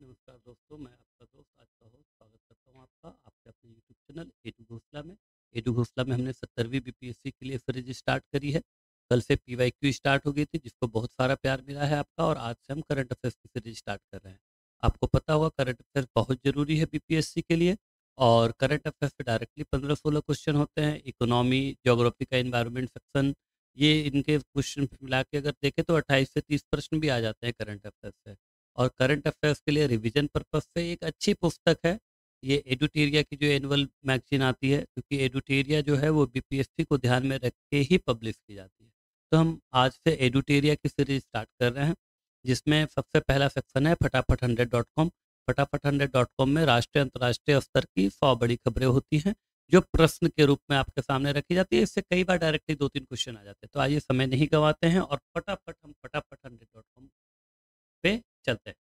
नमस्कार दोस्तों, मैं आपका दोस्त आज का होस्ट स्वागत करता हूँ आपका आपके अपने यूट्यूब चैनल एडू घोसला में। एडू घोसला में हमने 17वीं बीपीएससी के लिए सीरीज स्टार्ट करी है। कल से पीवाईक्यू स्टार्ट हो गई थी जिसको बहुत सारा प्यार मिला है आपका, और आज से हम करंट अफेयर्स की सीरीज स्टार्ट कर रहे हैं। आपको पता होगा करंट अफेयर्स बहुत जरूरी है बीपीएससी के लिए। और करंट अफेयर्स से डायरेक्टली 15-16 क्वेश्चन होते हैं। इकोनॉमी, ज्योग्राफी का इन्वायरमेंट सेक्शन, ये इनके क्वेश्चन मिला के अगर देखें तो 28 से 30 प्रश्न भी आ जाते हैं करंट अफेयर्स से। और करंट अफेयर्स के लिए रिवीजन पर्पस से एक अच्छी पुस्तक है ये एडुटेरिया की, जो एनुअल मैगजीन आती है, क्योंकि एडुटेरिया जो है वो बीपीएससी को ध्यान में रख के ही पब्लिश की जाती है। तो हम आज से एडुटेरिया की सीरीज स्टार्ट कर रहे हैं, जिसमें सबसे पहला सेक्शन है फटाफट 100.com। फटाफट 100.com में राष्ट्रीय अंतर्राष्ट्रीय स्तर की 100 बड़ी खबरें होती हैं, जो प्रश्न के रूप में आपके सामने रखी जाती है। इससे कई बार डायरेक्टली 2-3 क्वेश्चन आ जाते हैं। तो आइए समय नहीं गंवाते हैं और फटाफट हम फटाफट 100.com पे चलते हैं।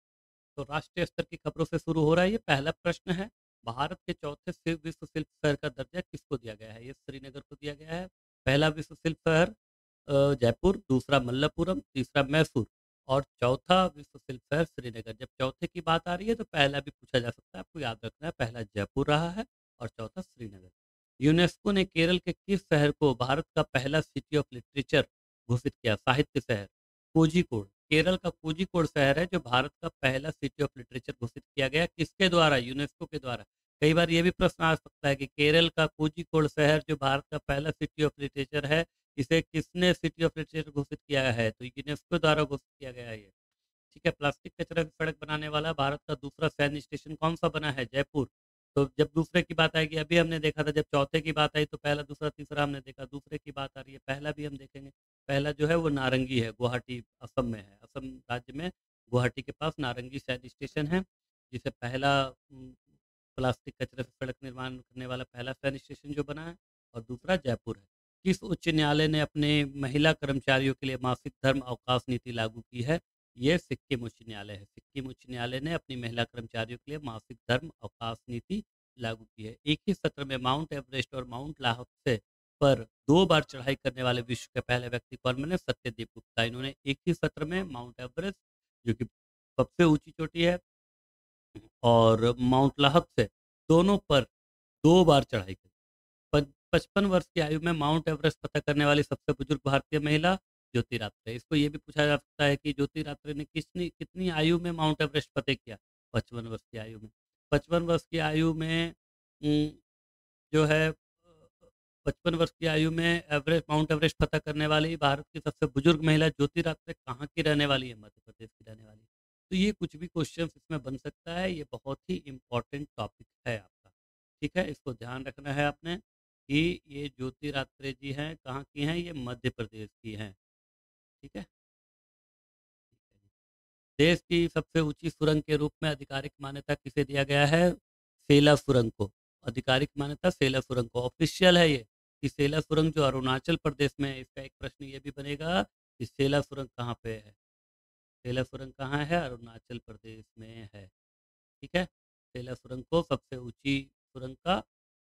तो राष्ट्रीय स्तर की खबरों से शुरू हो रहा है। ये पहला प्रश्न है, भारत के चौथे विश्व शिल्प शहर का दर्जा किसको दिया गया है? ये श्रीनगर को दिया गया है। पहला विश्व शिल्प शहर जयपुर, दूसरा मल्लपुरम, तीसरा मैसूर और चौथा विश्व शिल्प शहर श्रीनगर। जब चौथे की बात आ रही है तो पहला भी पूछा जा सकता है, आपको याद रखना है। पहला जयपुर रहा है और चौथा श्रीनगर। यूनेस्को ने केरल के किस शहर को भारत का पहला सिटी ऑफ लिटरेचर घोषित किया? साहित्य शहर कोझिकोड। केरल का कोझिकोड शहर है जो भारत का पहला सिटी ऑफ लिटरेचर घोषित किया गया। किसके द्वारा? यूनेस्को के द्वारा। कई बार यह भी प्रश्न आ सकता है कि केरल का कोझिकोड शहर जो भारत का पहला सिटी ऑफ लिटरेचर है, इसे किसने सिटी ऑफ लिटरेचर घोषित किया है? तो यूनेस्को द्वारा घोषित किया गया है ये। ठीक है। प्लास्टिक कचरा से सड़क बनाने वाला भारत का दूसरा सैन्य स्टेशन कौन सा बना है? जयपुर। तो जब दूसरे की बात आएगी, अभी हमने देखा था जब चौथे की बात आई तो पहला, दूसरा, तीसरा हमने देखा। दूसरे की बात आ रही है, पहला भी हम देखेंगे। पहला जो है वो नारंगी है, गुवाहाटी असम में है। असम राज्य में गुवाहाटी के पास नारंगी सैन्य स्टेशन है, जिसे पहला प्लास्टिक कचरे से सड़क निर्माण करने वाला पहला सैन्य स्टेशन जो बना है। और दूसरा जयपुर है। किस उच्च न्यायालय ने अपने महिला कर्मचारियों के लिए मासिक धर्म अवकाश नीति लागू की है? ये सिक्किम उच्च न्यायालय है। सिक्किम उच्च न्यायालय ने अपनी महिला कर्मचारियों के लिए मासिक धर्म अवकाश नीति लागू की है। एक ही सत्र में माउंट एवरेस्ट और माउंट लाहौसे पर 2 बार चढ़ाई करने वाले विश्व के पहले व्यक्ति कौन बने? सत्यदेव गुप्ता। इन्होंने एक ही सत्र में माउंट एवरेस्ट, जो कि सबसे ऊंची चोटी है, और माउंट लाहौसे, दोनों पर 2 बार चढ़ाई की। 55 वर्ष की आयु में माउंट एवरेस्ट फतह करने वाली सबसे बुजुर्ग भारतीय महिला ज्योति रात्रे। इसको ये भी पूछा जा सकता है कि ज्योति रात्रे ने किसनी कितनी आयु में माउंट एवरेस्ट फतेह किया? 55 वर्ष की आयु में। 55 वर्ष की आयु में जो है 55 वर्ष की आयु में एवरेस्ट माउंट एवरेस्ट फतह करने वाली भारत की सबसे बुजुर्ग महिला ज्योति रात्रे कहाँ की रहने वाली है? मध्य प्रदेश की रहने वाली है। तो ये कुछ भी क्वेश्चन इसमें बन सकता है। ये बहुत ही इंपॉर्टेंट टॉपिक है आपका। ठीक है, इसको ध्यान रखना है आपने कि ये ज्योति रात्रे जी हैं, कहाँ की हैं? ये मध्य प्रदेश की हैं। ठीक है। देश की सबसे ऊंची सुरंग के रूप में आधिकारिक मान्यता किसे दिया गया है? सेला सुरंग को। आधिकारिक मान्यता सेला सुरंग को। ऑफिशियल है ये कि सेला सुरंग जो अरुणाचल प्रदेश में है। इसका एक प्रश्न ये भी बनेगा कि सेला सुरंग कहाँ पे है? सेला सुरंग कहाँ है? अरुणाचल प्रदेश में है। ठीक है। सेला सुरंग को सबसे ऊंची सुरंग का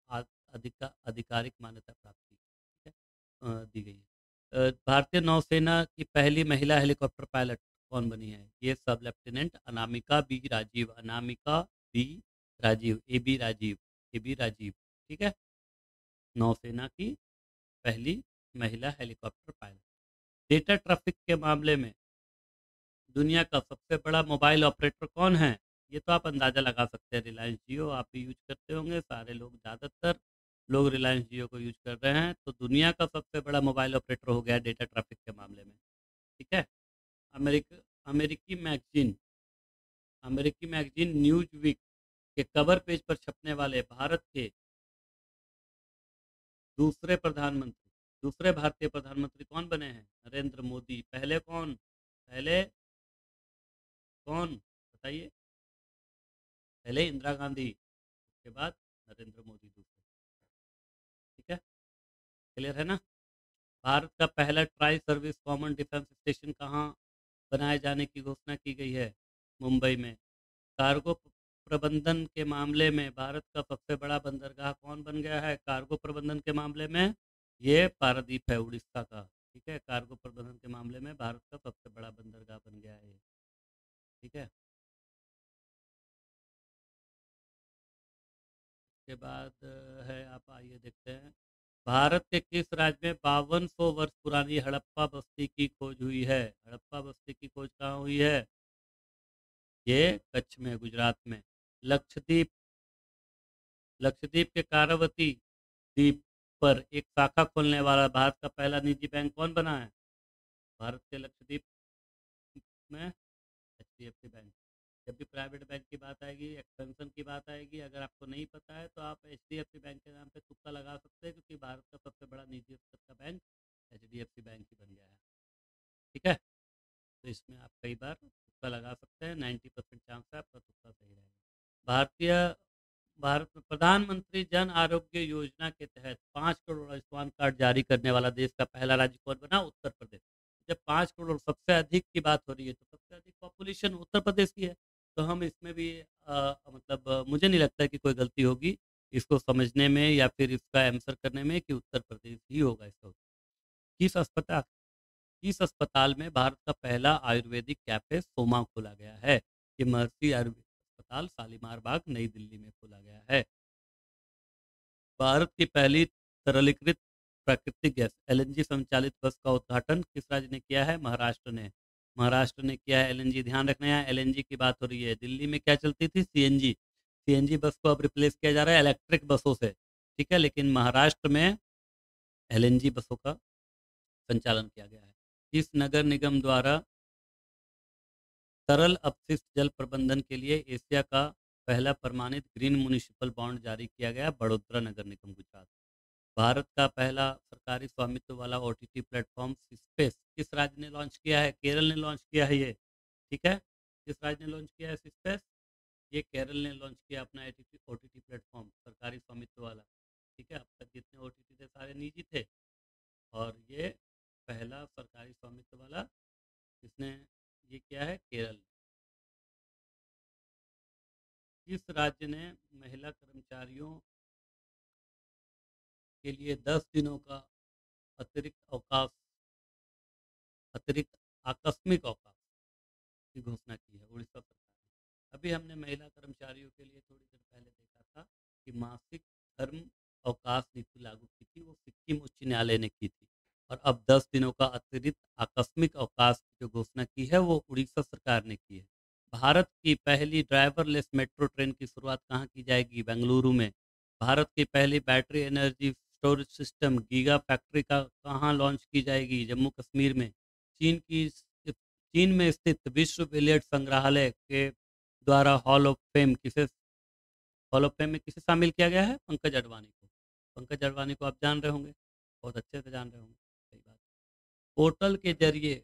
आधिकारिक मान्यता प्राप्त की, ठीक है, दी गई है। भारतीय नौसेना की पहली महिला हेलीकॉप्टर पायलट कौन बनी है? ये सब lieutenant Anamika B Rajeev. Anamika B Rajeev, A B Rajeev, A B Rajeev. ठीक है। नौसेना की पहली महिला हेलीकॉप्टर पायलट। डेटा ट्रैफिक के मामले में दुनिया का सबसे बड़ा मोबाइल ऑपरेटर कौन है? ये तो आप अंदाज़ा लगा सकते हैं, रिलायंस जियो। आप भी यूज करते होंगे, सारे लोग, ज़्यादातर लोग रिलायंस जियो को यूज कर रहे हैं। तो दुनिया का सबसे बड़ा मोबाइल ऑपरेटर हो गया डेटा ट्रैफिक के मामले में। ठीक है। अमेरिक अमेरिकी मैगजीन अमेरिकी मैगजीन न्यूज वीक के कवर पेज पर छपने वाले भारत के दूसरे प्रधानमंत्री दूसरे भारतीय प्रधानमंत्री कौन बने हैं? नरेंद्र मोदी। पहले कौन? पहले कौन बताइए? पहले इंदिरा गांधी, उसके बाद नरेंद्र मोदी दूसरे। ठीक है। क्लियर है ना? भारत का पहला tri service common defence station कहाँ बनाए जाने की घोषणा की गई है? मुंबई में। कार्गो प्रबंधन के मामले में भारत का सबसे बड़ा बंदरगाह कौन बन गया है? कार्गो प्रबंधन के मामले में ये पारादीप है, उड़ीसा का। ठीक है। कार्गो प्रबंधन के मामले में भारत का सबसे बड़ा बंदरगाह बन गया है। ठीक है। उसके बाद है, आप आइए देखते हैं, भारत के किस राज्य में 5200 वर्ष पुरानी हड़प्पा बस्ती की खोज हुई है? हड़प्पा बस्ती की खोज कहाँ हुई है? ये कच्छ में, गुजरात में। लक्षद्वीप, लक्षद्वीप के कारावती द्वीप पर एक शाखा खोलने वाला भारत का पहला निजी बैंक कौन बना है? भारत के लक्षद्वीप में एचडीएफसी बैंक। जब भी प्राइवेट बैंक की बात आएगी, एक्सपेंशन की बात आएगी, अगर आपको नहीं पता है तो आप एचडीएफसी बैंक के नाम पे तुक्का लगा सकते हैं, क्योंकि भारत का सबसे बड़ा निजी स्तर का बैंक एचडीएफसी बैंक ही बन गया है। ठीक है, तो इसमें आप कई बार तुक्का लगा सकते हैं, 90% चांस है आपका तुक्का सही रहेगा। भारत में प्रधानमंत्री जन आरोग्य योजना के तहत 5 करोड़ आयुष्मान कार्ड जारी करने वाला देश का पहला राज्य कौन बना? उत्तर प्रदेश। जब 5 करोड़ सबसे अधिक की बात हो रही है, तो सबसे अधिक पॉपुलेशन उत्तर प्रदेश की है, तो हम इसमें भी मतलब मुझे नहीं लगता है कि कोई गलती होगी इसको समझने में या फिर इसका आंसर करने में कि उत्तर प्रदेश ही होगा इसका उत्तर। किस अस्पताल किस अस्पताल में भारत का पहला आयुर्वेदिक कैफे सोमा खोला गया है? ये महर्षि आयुर्वेदिक अस्पताल शालीमार बाग नई दिल्ली में खोला गया है। भारत की पहली तरलीकृत प्राकृतिक गैस एलएनजी संचालित बस का उद्घाटन किस राज्य ने किया है? महाराष्ट्र ने। महाराष्ट्र ने किया है एलएनजी। ध्यान रखना है, एलएनजी की बात हो रही है। दिल्ली में क्या चलती थी? सीएनजी। सीएनजी बस को अब रिप्लेस किया जा रहा है इलेक्ट्रिक बसों से। ठीक है, लेकिन महाराष्ट्र में एलएनजी बसों का संचालन किया गया है। इस नगर निगम द्वारा तरल अपशिष्ट जल प्रबंधन के लिए एशिया का पहला प्रमाणित ग्रीन म्युनिसिपल बॉन्ड जारी किया गया, बड़ोदरा नगर निगम, गुजरात। भारत का पहला सरकारी स्वामित्व वाला ओटीटी प्लेटफॉर्म स्पेस किस राज्य ने लॉन्च किया है? केरल ने लॉन्च किया है ये। ठीक है, किस राज्य ने लॉन्च किया है स्पेस? ये केरल ने लॉन्च किया अपना ओटीटी प्लेटफॉर्म सरकारी स्वामित्व वाला। ठीक है, अब तक जितने ओटीटी थे सारे निजी थे, और ये पहला सरकारी स्वामित्व वाला इसने ये किया है, केरल। किस राज्य ने महिला कर्मचारियों के लिए 10 दिनों का अतिरिक्त अवकाश, अतिरिक्त आकस्मिक अवकाश की घोषणा की है? उड़ीसा सरकार ने। अभी हमने महिला कर्मचारियों के लिए थोड़ी देर पहले देखा था कि मासिक धर्म अवकाश नीति लागू की थी, वो सिक्किम उच्च न्यायालय ने की थी। और अब 10 दिनों का अतिरिक्त आकस्मिक अवकाश की जो घोषणा की है वो उड़ीसा सरकार ने की है। भारत की पहली ड्राइवरलेस मेट्रो ट्रेन की शुरुआत कहाँ की जाएगी? बेंगलुरु में। भारत की पहली battery energy storage system giga factory का कहाँ लॉन्च की जाएगी? जम्मू कश्मीर में। चीन में स्थित विश्व बिलियर्ड संग्रहालय के द्वारा हॉल ऑफ फेम में किसे शामिल किया गया है? पंकज अडवाणी को। पंकज अडवाणी को आप जान रहे होंगे, बहुत अच्छे से जान रहे होंगे। सही बात। पोर्टल के जरिए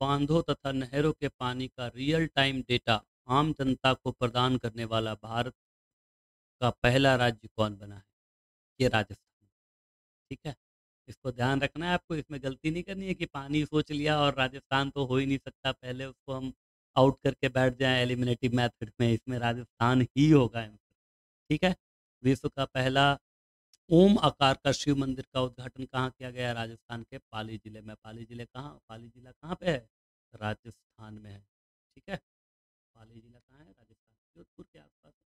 बांधों तथा नहरों के पानी का रियल टाइम डेटा आम जनता को प्रदान करने वाला भारत का पहला राज्य कौन बना है? ये राजस्थान। ठीक है, इसको ध्यान रखना है आपको, इसमें गलती नहीं करनी है कि पानी सोच लिया और राजस्थान तो हो ही नहीं सकता, पहले उसको हम आउट करके बैठ जाएं एलिमिनेटिव मेथड में। इसमें राजस्थान ही होगा आंसर। ठीक है, विश्व का पहला ओम आकार का शिव मंदिर का उद्घाटन कहाँ किया गया? राजस्थान के पाली जिले में। पाली जिला कहाँ पे है? राजस्थान में है। ठीक है, पाली जिला कहाँ है? राजस्थान, जोधपुर के आसपास है।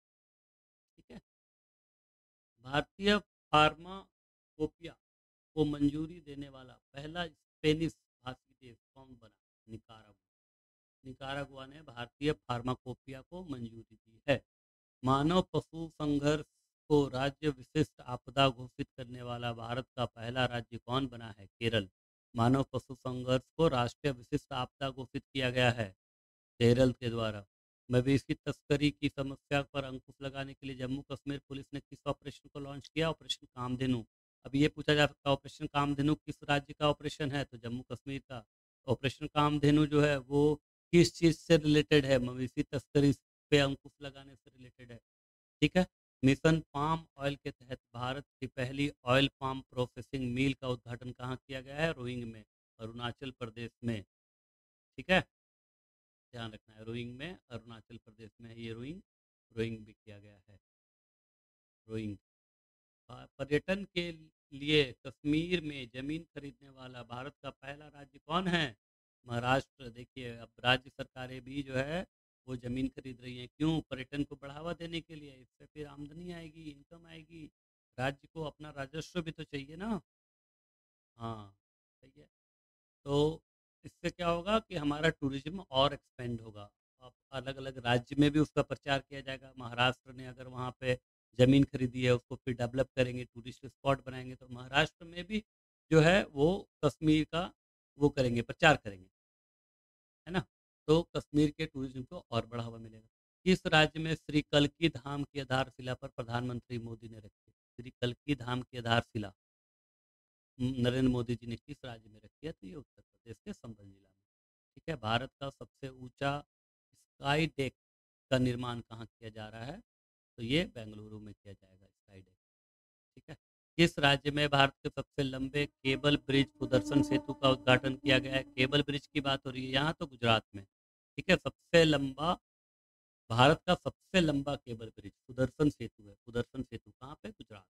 ठीक है, भारतीय फार्माकोपिया को मंजूरी देने वाला पहला स्पेनिश भाषी देश कौन बना? निकारागुआ। निकारागुआ ने भारतीय फार्माकोपिया को मंजूरी दी है। मानव पशु संघर्ष को राज्य विशिष्ट आपदा घोषित करने वाला भारत का पहला राज्य कौन बना है? केरल। मानव पशु संघर्ष को राष्ट्रीय विशिष्ट आपदा घोषित किया गया है केरल के द्वारा। मवेशी तस्करी की समस्या पर अंकुश लगाने के लिए जम्मू कश्मीर पुलिस ने किस ऑपरेशन को लॉन्च किया? ऑपरेशन कामधेनु। अब ये पूछा जा सकता है ऑपरेशन कामधेनु किस राज्य का ऑपरेशन है? तो जम्मू कश्मीर का। ऑपरेशन कामधेनु जो है वो किस चीज़ से रिलेटेड है? मवेशी तस्करी पे अंकुश लगाने से रिलेटेड है। ठीक है, मिशन पाम ऑयल के तहत भारत की पहली ऑयल पाम प्रोसेसिंग मिल का उद्घाटन कहाँ किया गया है? रोइंग में, अरुणाचल प्रदेश में। ठीक है, ध्यान रखना है, रोइंग में, अरुणाचल प्रदेश में है ये रोइंग। रोइंग भी किया गया है, रोइंग। पर्यटन के लिए कश्मीर में जमीन खरीदने वाला भारत का पहला राज्य कौन है? महाराष्ट्र। देखिए, अब राज्य सरकारें भी जो है वो ज़मीन खरीद रही हैं। क्यों? पर्यटन को बढ़ावा देने के लिए। इससे फिर आमदनी आएगी, इनकम आएगी, राज्य को अपना राजस्व भी तो चाहिए ना। हाँ, सही है। तो इससे क्या होगा कि हमारा टूरिज्म और एक्सपेंड होगा। अब अलग-अलग राज्य में भी उसका प्रचार किया जाएगा। महाराष्ट्र ने अगर वहाँ पे ज़मीन खरीदी है, उसको फिर डेवलप करेंगे, टूरिस्ट स्पॉट बनाएँगे, तो महाराष्ट्र में भी जो है वो कश्मीर का वो करेंगे, प्रचार करेंगे, है ना? तो कश्मीर के टूरिज्म को और बढ़ावा मिलेगा। किस राज्य में श्री कल्की धाम की आधारशिला पर प्रधानमंत्री मोदी ने रखी? श्री कल्की धाम की आधारशिला नरेंद्र मोदी जी ने किस राज्य में रखी है? तो ये उत्तर प्रदेश के संबल जिला में। ठीक है। भारत का सबसे ऊंचा स्काई डेक का निर्माण कहाँ किया जा रहा है? तो ये बेंगलुरु में किया जाएगा स्काई डेक। ठीक है। किस राज्य में भारत के सबसे लंबे केबल ब्रिज सुदर्शन सेतु का उद्घाटन किया गया है? केबल ब्रिज की बात हो रही है यहाँ, तो गुजरात में। ठीक है। सबसे लंबा, भारत का सबसे लंबा केबल ब्रिज सुदर्शन सेतु है। सुदर्शन सेतु कहाँ पे? गुजरात।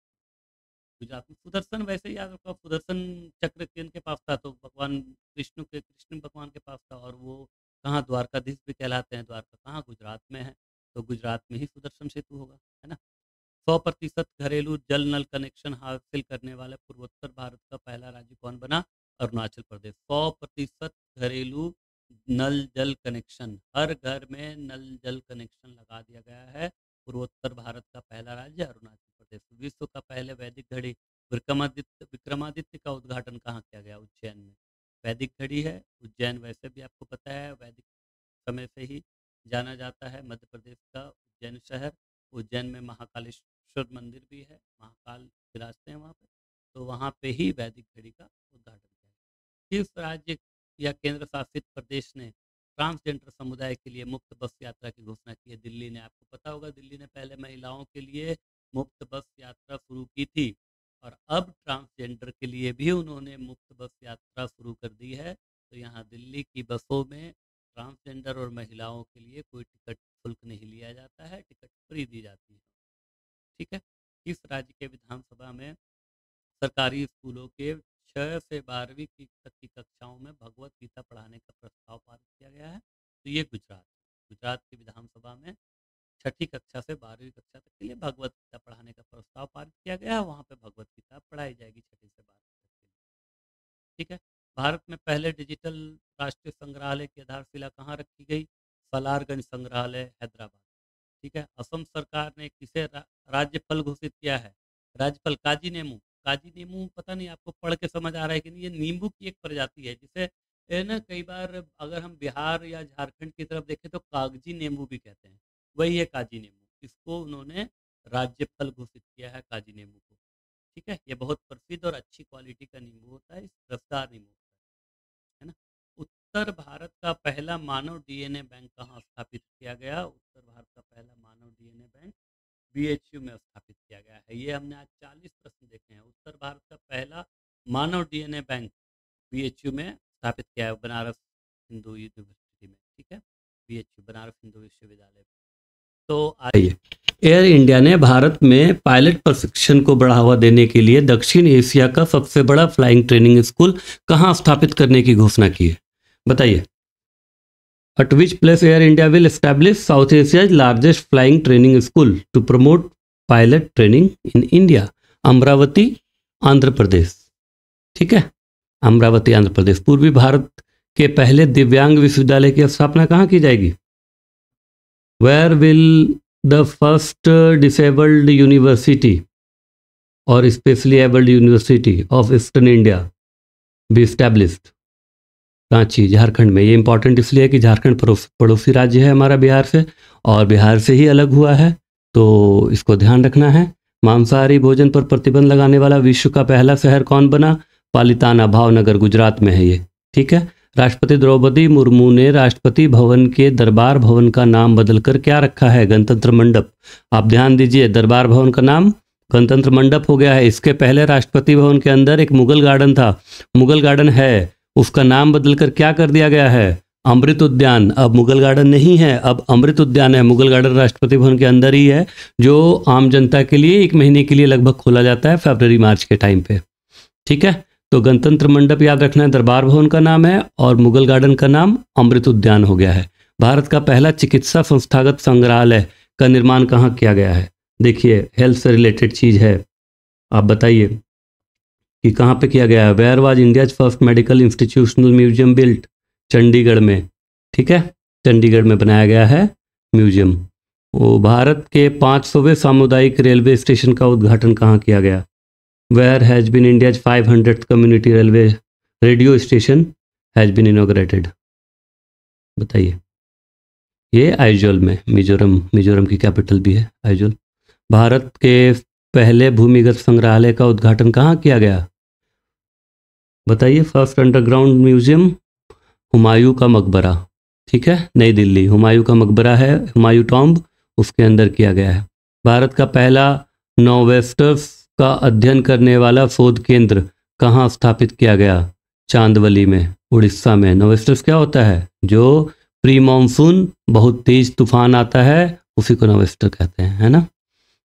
गुजरात में सुदर्शन वैसे याद रखो, सुदर्शन चक्र किनके पास था? तो भगवान कृष्ण भगवान के पास था। और वो कहाँ? द्वारकाधीश भी कहलाते हैं। द्वारका कहाँ? गुजरात में है। तो गुजरात में ही सुदर्शन सेतु होगा, है ना। 100% घरेलू जल नल कनेक्शन हासिल करने वाला पूर्वोत्तर भारत का पहला राज्य कौन बना? अरुणाचल प्रदेश। 100% घरेलू नल जल कनेक्शन, हर घर में नल जल कनेक्शन लगा दिया गया है। पूर्वोत्तर भारत का पहला राज्य अरुणाचल प्रदेश। विश्व का पहले वैदिक घड़ी विक्रमादित्य का उद्घाटन कहाँ किया गया? उज्जैन में। वैदिक घड़ी है उज्जैन, वैसे भी आपको पता है वैदिक समय से ही जाना जाता है मध्य प्रदेश का उज्जैन शहर। उज्जैन में महाकालेश्वर मंदिर भी है, महाकाल विराजते हैं वहाँ पे। तो वहाँ पे ही वैदिक घड़ी का उद्घाटन किया। किस राज्य या केंद्र शासित प्रदेश ने ट्रांसजेंडर समुदाय के लिए मुफ्त बस यात्रा की घोषणा की है? दिल्ली ने। आपको पता होगा दिल्ली ने पहले महिलाओं के लिए मुफ्त बस यात्रा शुरू की थी, और अब ट्रांसजेंडर के लिए भी उन्होंने मुफ्त बस यात्रा शुरू कर दी है। तो यहाँ दिल्ली की बसों में ट्रांसजेंडर और महिलाओं के लिए कोई टिकट शुल्क नहीं लिया जाता है, टिकट फ्री दी जाती है। ठीक है। किस राज्य के विधानसभा में सरकारी स्कूलों के 6 से 12वीं तक की कक्षाओं में भगवत गीता पढ़ाने का प्रस्ताव पारित किया गया है? तो ये गुजरात। गुजरात की विधानसभा में 6ठी कक्षा से 12वीं कक्षा तक के लिए भगवत गीता पढ़ाने का प्रस्ताव पारित किया गया है। वहाँ पे भगवत गीता पढ़ाई जाएगी 6ठी से 12वीं तक के लिए। ठीक है। भारत में पहले डिजिटल राष्ट्रीय संग्रहालय की आधारशिला कहाँ रखी गई? सलारगंज संग्रहालय, हैदराबाद। ठीक है। असम सरकार ने किसे राज्यफल घोषित किया है? राज्यफल काजी नींबू। काजी नींबू पता नहीं आपको पढ़ के समझ आ रहा है कि नहीं। ये नींबू की एक प्रजाति है जिसे ना कई बार अगर हम बिहार या झारखंड की तरफ देखें तो कागजी नींबू भी कहते हैं। वही है काजी नींबू। इसको उन्होंने राज्यफल घोषित किया है, काजी नींबू को। ठीक है। ये बहुत प्रसिद्ध और अच्छी क्वालिटी का नींबू होता है, रसदार नींबू होता है ना। उत्तर भारत का पहला मानव डीएनए बैंक कहाँ स्थापित किया गया? उत्तर भारत का पहला मानव डीएनए बैंक बीएचयू में स्थापित किया गया है। ये हमने आज 40 प्रश्न देखे हैं। उत्तर भारत का पहला मानव डीएनए बैंक बीएचयू में स्थापित किया है, बनारस हिंदू यूनिवर्सिटी में। ठीक है। बीएचयू बनारस हिंदू विश्वविद्यालय। तो आइए, एयर इंडिया ने भारत में पायलट प्रशिक्षण को बढ़ावा देने के लिए दक्षिण एशिया का सबसे बड़ा फ्लाइंग ट्रेनिंग स्कूल कहाँ स्थापित करने की घोषणा की है? बताइए। At which place Air India will establish South Asia's largest flying training school to promote pilot training in India? Amravati, Andhra Pradesh. ठीक है। अमरावती, आंध्र प्रदेश। पूर्वी भारत के पहले दिव्यांग विश्वविद्यालय की स्थापना कहाँ की जाएगी? Where will the first disabled university or specially abled university of Eastern India be established? Ranchi, Jharkhand में। ये इंपॉर्टेंट इसलिए है कि झारखंड पड़ोसी राज्य है हमारा बिहार से, और बिहार से ही अलग हुआ है, तो इसको ध्यान रखना है। मांसाहारी भोजन पर प्रतिबंध लगाने वाला विश्व का पहला शहर कौन बना? पालिताना, भावनगर, गुजरात में है ये। ठीक है। राष्ट्रपति द्रौपदी मुर्मू ने राष्ट्रपति भवन के दरबार भवन का नाम बदलकर क्या रखा है? गणतंत्र मंडप। आप ध्यान दीजिए, दरबार भवन का नाम गणतंत्र मंडप हो गया है। इसके पहले राष्ट्रपति भवन के अंदर एक मुगल गार्डन था, मुगल गार्डन है, उसका नाम बदलकर क्या कर दिया गया है? अमृत उद्यान। अब मुगल गार्डन नहीं है, अब अमृत उद्यान है। मुगल गार्डन राष्ट्रपति भवन के अंदर ही है, जो आम जनता के लिए 1 महीने के लिए लगभग खोला जाता है, फरवरी मार्च के टाइम पे। ठीक है। तो गणतंत्र मंडप याद रखना है, दरबार भवन का नाम है, और मुगल गार्डन का नाम अमृत उद्यान हो गया है। भारत का पहला चिकित्सा संस्थागत संग्रहालय का निर्माण कहाँ किया गया है? देखिए हेल्थ से रिलेटेड चीज़ है, आप बताइए कि कहाँ पे किया गया है। Where was India's first medical institutional museum built? Chandigarh में, ठीक है, चंडीगढ़ में बनाया गया है म्यूजियम। वो भारत के 500वें सामुदायिक रेलवे स्टेशन का उद्घाटन कहाँ किया गया? Where has been India's 500th community railway radio station has been inaugurated? बताइए। ये आइजोल में, मिजोरम की कैपिटल भी है आइजोल। भारत के पहले भूमिगत संग्रहालय का उद्घाटन कहाँ किया गया? बताइए। फर्स्ट अंडरग्राउंड म्यूजियम हुमायूं का मकबरा, ठीक है, नई दिल्ली। हुमायूं का मकबरा है, हुमायूं टॉम्ब, उसके अंदर किया गया है। भारत का पहला नोवेस्टर्स का अध्ययन करने वाला शोध केंद्र कहाँ स्थापित किया गया? चांदवली में, उड़ीसा में। नोवेस्टर्स क्या होता है? जो प्री मानसून बहुत तेज तूफान आता है उसी को नोवेस्टर कहते हैं, है ना।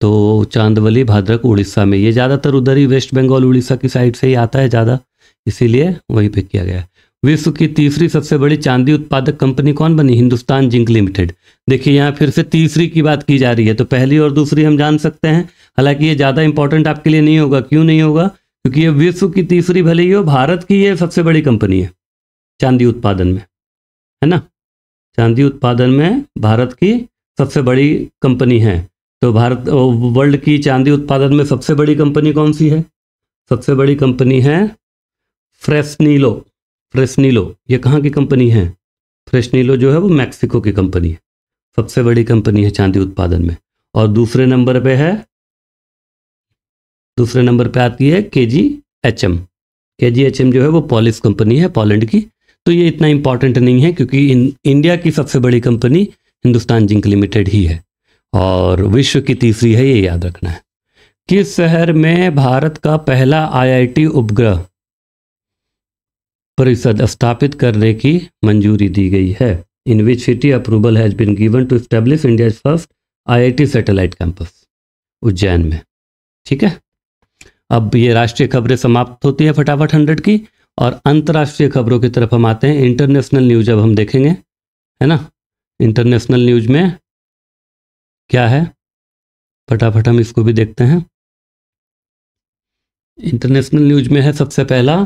तो चांदवली, भद्रक, उड़ीसा में। ये ज़्यादातर उधर ही वेस्ट बंगाल उड़ीसा की साइड से ही आता है ज़्यादा, इसीलिए वहीं पे किया गया है। विश्व की तीसरी सबसे बड़ी चांदी उत्पादक कंपनी कौन बनी? Hindustan zinc limited. देखिए यहाँ फिर से तीसरी की बात की जा रही है, तो पहली और दूसरी हम जान सकते हैं, हालांकि ये ज़्यादा इंपॉर्टेंट आपके लिए नहीं होगा। क्यों नहीं होगा? क्योंकि ये विश्व की तीसरी भले ही हो, भारत की ये सबसे बड़ी कंपनी है चांदी उत्पादन में, है ना। चांदी उत्पादन में भारत की सबसे बड़ी कंपनी है। तो भारत वर्ल्ड की चांदी उत्पादन में सबसे बड़ी कंपनी कौन सी है? सबसे बड़ी कंपनी है फ्रेस्नीलो। फ्रेस्नीलो ये कहाँ की कंपनी है? फ्रेस्नीलो जो है वो मैक्सिको की कंपनी है, सबसे बड़ी कंपनी है चांदी उत्पादन में। और दूसरे नंबर पे आती है KGHM। KGHM जो है वो पॉलिश कंपनी है, पोलैंड की। तो ये इतना इंपॉर्टेंट नहीं है, क्योंकि इंडिया की सबसे बड़ी कंपनी हिंदुस्तान जिंक लिमिटेड ही है और विश्व की तीसरी है, ये याद रखना है। किस शहर में भारत का पहला IIT उपग्रह परिषद स्थापित करने की मंजूरी दी गई है? In which city approval has been given to establish India first IIT satellite campus? Ujjain में, ठीक है। अब ये राष्ट्रीय खबरें समाप्त होती है फटाफट 100 की, और अंतर्राष्ट्रीय खबरों की तरफ हम आते हैं। इंटरनेशनल न्यूज अब हम देखेंगे, है ना। इंटरनेशनल न्यूज में क्या है, फटाफट हम इसको भी देखते हैं। इंटरनेशनल न्यूज में है सबसे पहला,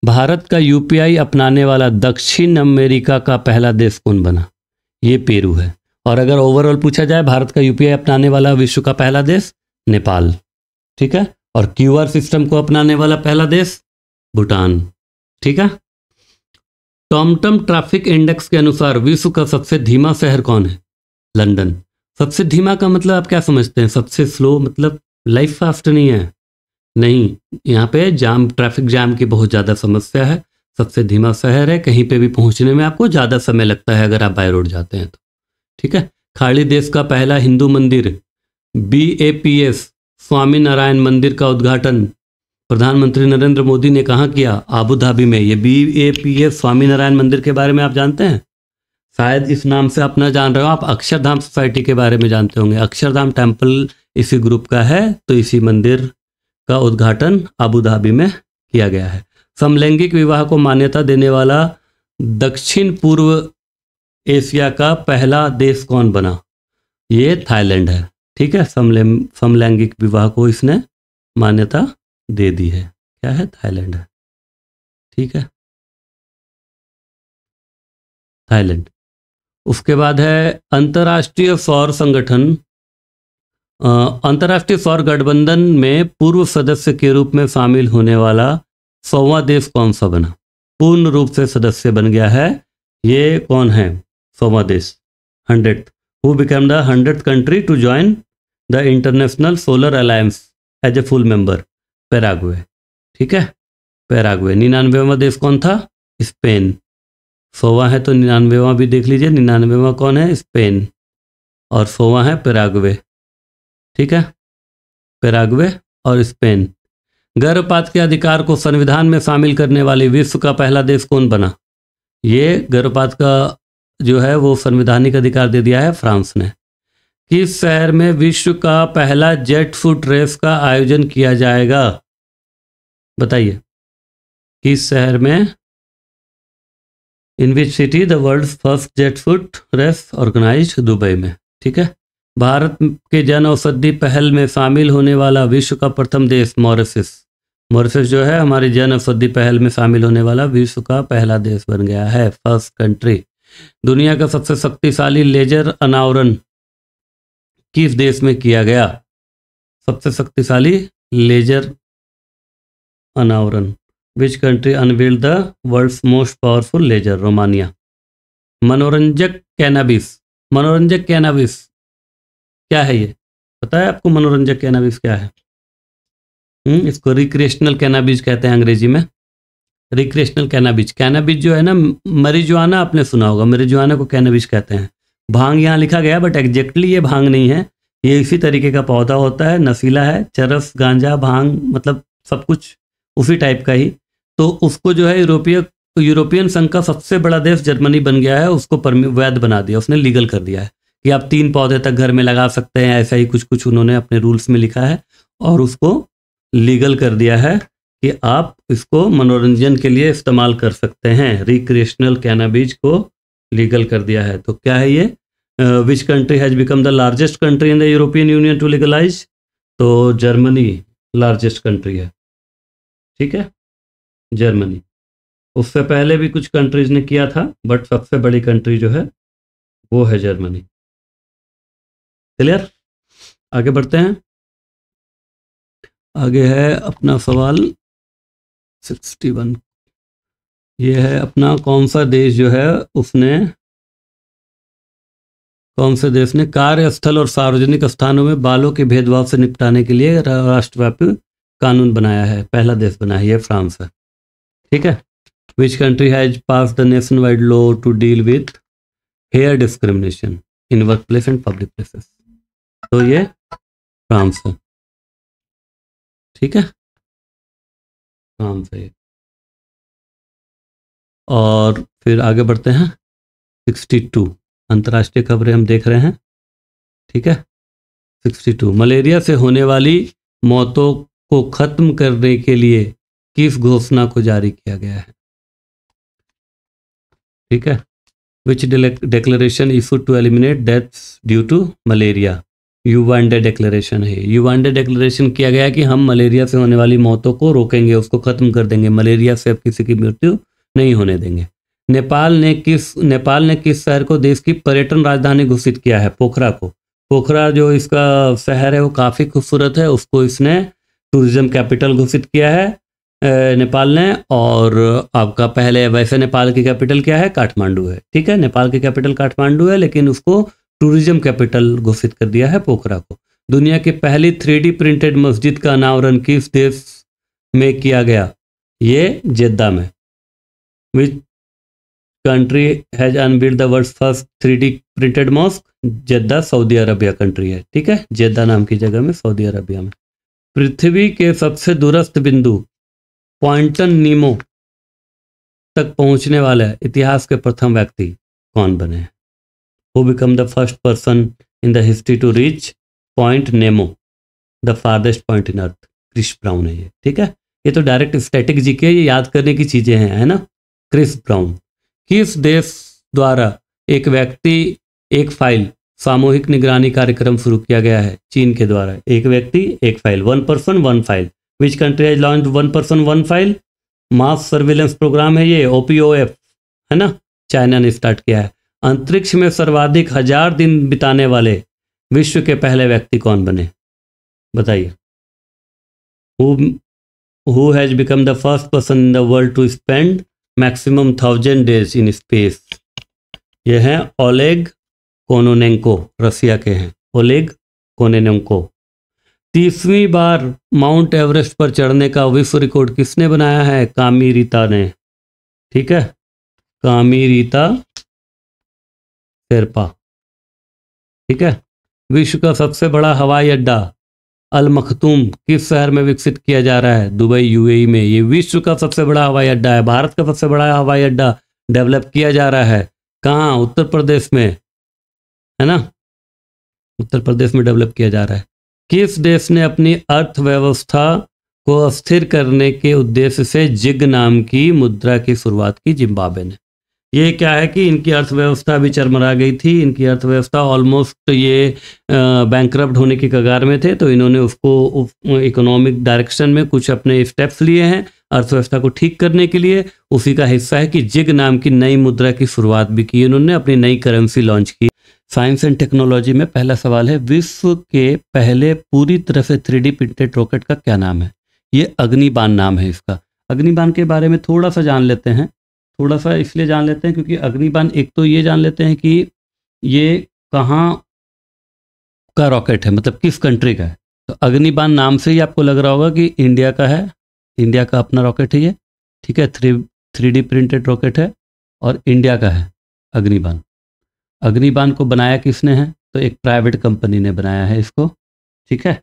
भारत का UPI अपनाने वाला दक्षिण अमेरिका का पहला देश कौन बना? ये पेरू है। और अगर ओवरऑल पूछा जाए भारत का UPI अपनाने वाला विश्व का पहला देश, नेपाल, ठीक है। और QR सिस्टम को अपनाने वाला पहला देश, भूटान, ठीक है। टॉमटम ट्रैफिक इंडेक्स के अनुसार विश्व का सबसे धीमा शहर कौन है? लंदन। सबसे धीमा का मतलब आप क्या समझते हैं? सबसे स्लो मतलब लाइफ फास्ट नहीं है, नहीं। यहाँ पे ट्रैफिक जाम की बहुत ज़्यादा समस्या है। सबसे धीमा शहर है, कहीं पे भी पहुँचने में आपको ज़्यादा समय लगता है अगर आप बाय रोड जाते हैं तो, ठीक है। खाड़ी देश का पहला हिंदू मंदिर BAPS स्वामी नारायण मंदिर का उद्घाटन प्रधानमंत्री नरेंद्र मोदी ने कहाँ किया? आबू धाबी में। ये BAPS स्वामी नारायण मंदिर के बारे में आप जानते हैं? शायद इस नाम से आप ना जान रहे हो, आप अक्षरधाम सोसाइटी के बारे में जानते होंगे। अक्षरधाम टेम्पल इसी ग्रुप का है, तो इसी मंदिर का उद्घाटन आबू धाबी में किया गया है। समलैंगिक विवाह को मान्यता देने वाला दक्षिण पूर्व एशिया का पहला देश कौन बना? ये थाईलैंड है, ठीक है। समलैंगिक विवाह को इसने मान्यता दे दी है, क्या है? थाईलैंड है, ठीक है, थाईलैंड। उसके बाद है अंतर्राष्ट्रीय सौर संगठन, अंतर्राष्ट्रीय सौर गठबंधन में पूर्व सदस्य के रूप में शामिल होने वाला 100वां देश कौन सा बना? पूर्ण रूप से सदस्य बन गया है, ये कौन है 100वां देश? 100th। Who become the 100th country to join the international solar alliance as a full member? Paraguay, ठीक है, पैराग्वे। 99वां देश कौन था? स्पेन। 100वां है तो 99वां भी देख लीजिए। 99वां कौन है? स्पेन। और 100वां है पैराग्वे, ठीक है, पैराग्वे और स्पेन। गर्भपात के अधिकार को संविधान में शामिल करने वाले विश्व का पहला देश कौन बना? ये गर्भपात का जो है वो संवैधानिक अधिकार दे दिया है फ्रांस ने। किस शहर में विश्व का पहला जेट फुट रेस का आयोजन किया जाएगा? बताइए, किस शहर में in which city the world's first jet foot race organised, Dubai में। ठीक है। भारत के जन औषधि पहल में शामिल होने वाला विश्व का प्रथम देश मॉरिशस। मॉरिशस जो है हमारी जन औषधि पहल में शामिल होने वाला विश्व का पहला देश बन गया है, फर्स्ट कंट्री। दुनिया का सबसे शक्तिशाली लेजर अनावरण किस देश में किया गया? सबसे शक्तिशाली लेजर अनावरण, which country unveiled the world's most powerful laser? Romania. मनोरंजक कैनाबिस, मनोरंजक कैनाबिस क्या है ये पता है आपको? मनोरंजक कैनाबिस क्या है? इसको रिक्रिएशनल कैनाबिस कहते हैं अंग्रेजी में, रिक्रिएशनल कैनाबिस। कैनाबिस जो है ना, मरिजुआना आपने सुना होगा, मरिजुआना को कैनाबिस कहते हैं। भांग यहाँ लिखा गया बट एग्जैक्टली ये भांग नहीं है, ये इसी तरीके का पौधा होता है, नशीला है। चरस, गांजा, भांग मतलब सब कुछ उसी टाइप का ही। तो उसको जो है यूरोपियन संघ का सबसे बड़ा देश जर्मनी बन गया है, उसको वैध बना दिया, उसने लीगल कर दिया है कि आप 3 पौधे तक घर में लगा सकते हैं, ऐसा ही कुछ कुछ उन्होंने अपने रूल्स में लिखा है और उसको लीगल कर दिया है कि आप इसको मनोरंजन के लिए इस्तेमाल कर सकते हैं। रिक्रिएशनल कैनाबिस को लीगल कर दिया है। तो क्या है ये? Which country has become the largest country in the European Union to legalise? तो जर्मनी लार्जेस्ट कंट्री है। ठीक है, जर्मनी। उससे पहले भी कुछ कंट्रीज ने किया था बट सबसे बड़ी कंट्री जो है वो है जर्मनी। क्लियर? आगे बढ़ते हैं। आगे है अपना सवाल 61। ये है अपना कौन सा देश जो है कौन से देश ने कार्यस्थल और सार्वजनिक स्थानों में बालों के भेदभाव से निपटाने के लिए राष्ट्रव्यापी कानून बनाया है? पहला देश बना है ये फ्रांस है। ठीक है। Which country has pass the nationwide law to deal with hair discrimination in workplace and public places? तो ये फ्रांस है। ठीक है, फ्रांस है। और फिर आगे बढ़ते हैं 62 अंतर्राष्ट्रीय खबरें हम देख रहे हैं। ठीक है, 62 मलेरिया से होने वाली मौतों को खत्म करने के लिए किस घोषणा को जारी किया गया है? ठीक है, which declaration issued to eliminate deaths due to malaria? Yaounde declaration है। युवांडे डिक्लेरेशन किया गया कि हम मलेरिया से होने वाली मौतों को रोकेंगे, उसको खत्म कर देंगे, मलेरिया से अब किसी की मृत्यु नहीं होने देंगे। नेपाल ने किस शहर को देश की पर्यटन राजधानी घोषित किया है? पोखरा को। पोखरा जो इसका शहर है वो काफ़ी खूबसूरत है, उसको इसने टूरिज्म कैपिटल घोषित किया है नेपाल ने। और आपका पहले वैसे नेपाल की कैपिटल क्या है? काठमांडू है। ठीक है, नेपाल की कैपिटल काठमांडू है लेकिन उसको टूरिज्म कैपिटल घोषित कर दिया है पोखरा को। दुनिया की पहली 3D प्रिंटेड मस्जिद का अनावरण किस देश में किया गया? ये जेद्दा में। Which country has unveiled the world's first 3D printed mosque? Jeddah Saudi Arabia country है। ठीक है, जेद्दा नाम की जगह में सऊदी अरबिया में। पृथ्वी के सबसे दूरस्थ बिंदु पॉइंट नीमो तक पहुंचने वाले इतिहास के प्रथम व्यक्ति कौन बने हैं? Who become the first person in the history to reach Point Nemo, the farthest point in Earth? Chris Brown है ये। ठीक है, ये तो डायरेक्ट स्टैटिक जीके, ये याद करने की चीजें हैं, है ना। Chris Brown. किस देश द्वारा एक व्यक्ति एक फाइल सामूहिक निगरानी कार्यक्रम शुरू किया गया है? चीन के द्वारा। एक व्यक्ति एक file, 1 person 1 file. Which country has launched 1 person 1 file? Mass surveillance programme है ये, OPOF है ना, चाइना ने स्टार्ट किया है। अंतरिक्ष में सर्वाधिक 1000 दिन बिताने वाले विश्व के पहले व्यक्ति कौन बने? बताइए। Who has become the first person in the world to spend maximum 1000 days in space? ये हैं ओलेग कोनोनेंको, रसिया के हैं ओलेग कोनोनेंको। 30वीं बार माउंट एवरेस्ट पर चढ़ने का विश्व रिकॉर्ड किसने बनाया है? कामी रीता ने। ठीक है, कामी रीता शेरपा। ठीक है, विश्व का सबसे बड़ा हवाई अड्डा अल मखतूम किस शहर में विकसित किया जा रहा है? दुबई, UAE में। ये विश्व का सबसे बड़ा हवाई अड्डा है। भारत का सबसे बड़ा हवाई अड्डा डेवलप किया जा रहा है कहाँ? उत्तर प्रदेश में, है ना, उत्तर प्रदेश में डेवलप किया जा रहा है। किस देश ने अपनी अर्थव्यवस्था को अस्थिर करने के उद्देश्य से जिग नाम की मुद्रा की शुरुआत की? जिम्बाब्वे ने। ये क्या है कि इनकी अर्थव्यवस्था भी चरमरा गई थी, इनकी अर्थव्यवस्था ऑलमोस्ट ये बैंकरप्ट होने की कगार में थे, तो इन्होंने उसको इकोनॉमिक डायरेक्शन में कुछ अपने स्टेप्स लिए हैं अर्थव्यवस्था को ठीक करने के लिए। उसी का हिस्सा है कि जिग नाम की नई मुद्रा की शुरुआत भी की इन्होंने, अपनी नई करेंसी लॉन्च की। साइंस एंड टेक्नोलॉजी में पहला सवाल है, विश्व के पहले पूरी तरह से 3D प्रिंटेड रॉकेट का क्या नाम है? ये अग्निबाण नाम है इसका। अग्निबाण के बारे में थोड़ा सा जान लेते हैं, थोड़ा सा इसलिए जान लेते हैं क्योंकि अग्निबाण, एक तो ये जान लेते हैं कि ये कहाँ का रॉकेट है, मतलब किस कंट्री का है। तो अग्निबाण नाम से ही आपको लग रहा होगा कि इंडिया का है, इंडिया का अपना रॉकेट है ये, ठीक है। 3D प्रिंटेड रॉकेट है और इंडिया का है अग्निबाण। अग्निबाण को बनाया किसने है? तो एक प्राइवेट कंपनी ने बनाया है इसको, ठीक है।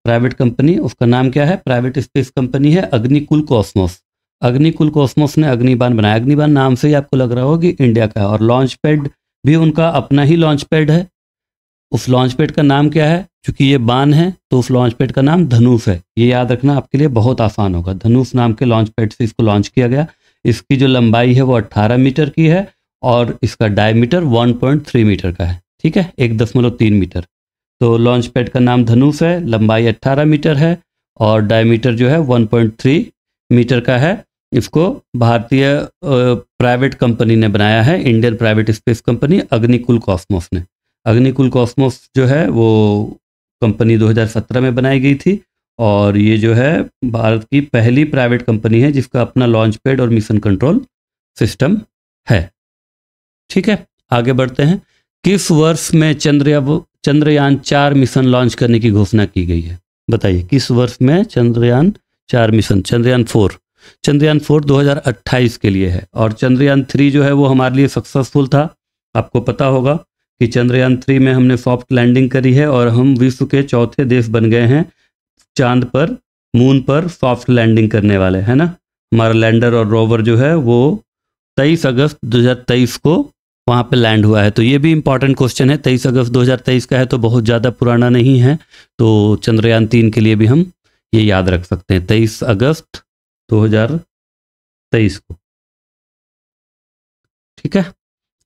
प्राइवेट कंपनी, उसका नाम क्या है? प्राइवेट स्पेस कंपनी है अग्निकुल कॉस्मोस। अग्निकुल कॉस्मोस ने अग्निबाण बनाया। अग्निबाण नाम से ही आपको लग रहा होगा कि इंडिया का है। और लॉन्च पैड भी उनका अपना ही लॉन्च पैड है। उस लॉन्च पैड का नाम क्या है? क्योंकि ये बाण है तो उस लॉन्च पैड का नाम धनुष है। ये याद रखना आपके लिए बहुत आसान होगा। धनुष नाम के लॉन्च पैड से इसको लॉन्च किया गया। इसकी जो लंबाई है वो 18 मीटर की है और इसका डायमीटर 1.3 मीटर का है, ठीक है, 1.3 मीटर। तो लॉन्च पैड का नाम धनुष है, लंबाई 18 मीटर है और डायमीटर जो है 1.3 मीटर का है। इसको भारतीय प्राइवेट कंपनी ने बनाया है, Indian private space company Agnikul Cosmos ने। अग्निकुल कॉस्मोस जो है वो कंपनी 2017 में बनाई गई थी और ये जो है भारत की पहली प्राइवेट कंपनी है जिसका अपना लॉन्च पैड और मिशन कंट्रोल सिस्टम है, ठीक है। आगे बढ़ते हैं। किस वर्ष में चंद्रयान 4 मिशन लॉन्च करने की घोषणा की गई है? बताइए किस वर्ष में चंद्रयान 4 मिशन, चंद्रयान 4 2028 के लिए है। और चंद्रयान 3 जो है वो हमारे लिए सक्सेसफुल था। आपको पता होगा कि चंद्रयान 3 में हमने सॉफ्ट लैंडिंग करी है और हम विश्व के चौथे देश बन गए हैं चांद पर, मून पर सॉफ्ट लैंडिंग करने वाले, है ना। हमारा लैंडर और रोवर जो है वो 23 अगस्त 2023 को वहाँ पे लैंड हुआ है। तो ये भी इंपॉर्टेंट क्वेश्चन है। 23 अगस्त 2023 का है तो बहुत ज़्यादा पुराना नहीं है। तो चंद्रयान 3 के लिए भी हम ये याद रख सकते हैं, 23 अगस्त 2023 को, ठीक है।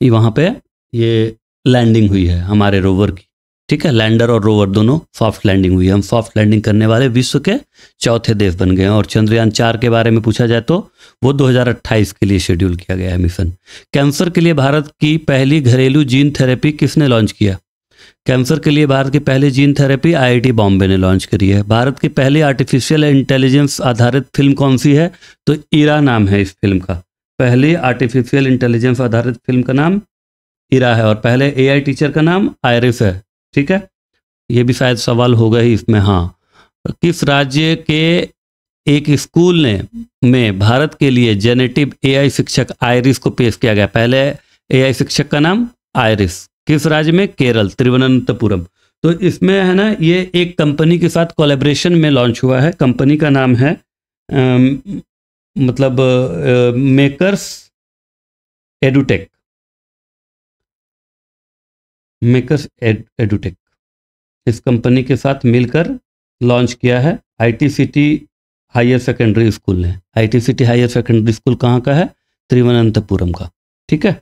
ये वहाँ पे ये लैंडिंग हुई है हमारे रोवर की, ठीक है। लैंडर और रोवर दोनों सॉफ्ट लैंडिंग हुई है। हम सॉफ्ट लैंडिंग करने वाले विश्व के चौथे देश बन गए हैं। और चंद्रयान 4 के बारे में पूछा जाए तो वो 2028 के लिए शेड्यूल किया गया है मिशन। कैंसर के लिए भारत की पहली घरेलू जीन थेरेपी किसने लॉन्च किया? कैंसर के लिए भारत की पहली जीन थेरेपी IIT बॉम्बे ने लॉन्च करी है। भारत की पहली आर्टिफिशियल इंटेलिजेंस आधारित फिल्म कौन सी है? तो इरा नाम है इस फिल्म का। पहली आर्टिफिशियल इंटेलिजेंस आधारित फिल्म का नाम इरा है और पहले AI टीचर का नाम आयरिस है, ठीक है। ये भी शायद सवाल होगा ही इसमें। हाँ, किस राज्य के एक स्कूल ने में भारत के लिए जेनेटिव AI शिक्षक आयरिस को पेश किया गया? पहले AI शिक्षक का नाम आयरिस। किस राज्य में? केरल, तिरुवनंतपुरम। तो इसमें है ना, ये एक कंपनी के साथ कोलैबोरेशन में लॉन्च हुआ है। कंपनी का नाम है मेकर्स एडुटेक। इस कंपनी के साथ मिलकर लॉन्च किया है ITCT हायर सेकेंडरी स्कूल ने। ITCT हायर सेकेंडरी स्कूल कहाँ का है? तिरुवनंतपुरम का, ठीक है।